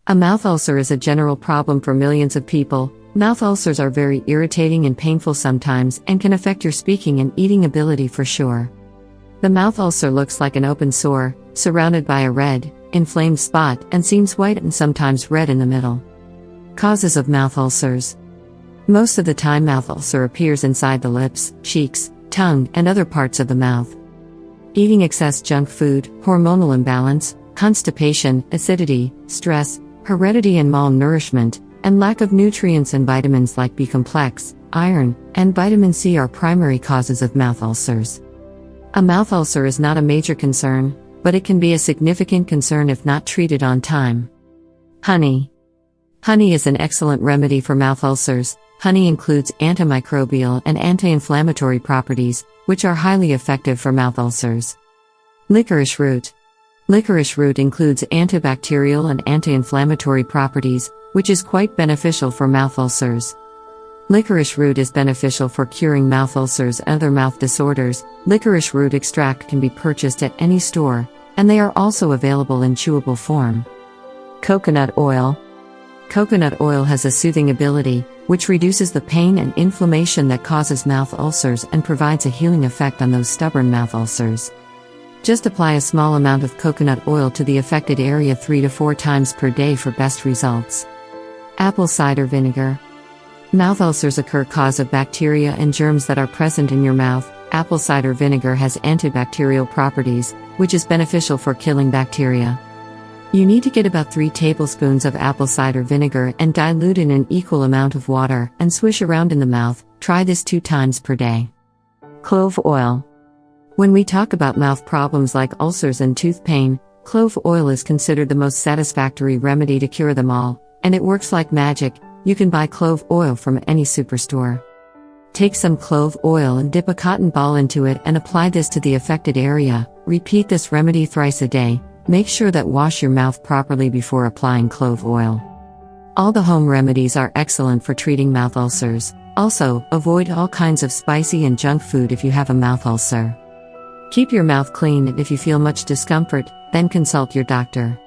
A mouth ulcer is a general problem for millions of people. Mouth ulcers are very irritating and painful sometimes and can affect your speaking and eating ability for sure. The mouth ulcer looks like an open sore, surrounded by a red, inflamed spot, and seems white and sometimes red in the middle. Causes of mouth ulcers. Most of the time mouth ulcer appears inside the lips, cheeks, tongue, and other parts of the mouth. Eating excess junk food, hormonal imbalance, constipation, acidity, stress, heredity and malnourishment, and lack of nutrients and vitamins like B-complex, iron, and vitamin C are primary causes of mouth ulcers. A mouth ulcer is not a major concern, but it can be a significant concern if not treated on time. Honey. Honey is an excellent remedy for mouth ulcers. Honey includes antimicrobial and anti-inflammatory properties, which are highly effective for mouth ulcers. Licorice root. Licorice root includes antibacterial and anti-inflammatory properties, which is quite beneficial for mouth ulcers. Licorice root is beneficial for curing mouth ulcers and other mouth disorders. Licorice root extract can be purchased at any store, and they are also available in chewable form. Coconut oil. Coconut oil has a soothing ability, which reduces the pain and inflammation that causes mouth ulcers and provides a healing effect on those stubborn mouth ulcers. Just apply a small amount of coconut oil to the affected area 3 to 4 times per day for best results. Apple cider vinegar. Mouth ulcers occur because of bacteria and germs that are present in your mouth. Apple cider vinegar has antibacterial properties, which is beneficial for killing bacteria. You need to get about 3 tablespoons of apple cider vinegar and dilute in an equal amount of water and swish around in the mouth. Try this 2 times per day. Clove oil. When we talk about mouth problems like ulcers and tooth pain, clove oil is considered the most satisfactory remedy to cure them all, and it works like magic. You can buy clove oil from any superstore. Take some clove oil and dip a cotton ball into it and apply this to the affected area. Repeat this remedy thrice a day. Make sure that wash your mouth properly before applying clove oil. All the home remedies are excellent for treating mouth ulcers. Also, avoid all kinds of spicy and junk food if you have a mouth ulcer. Keep your mouth clean, and if you feel much discomfort, then consult your doctor.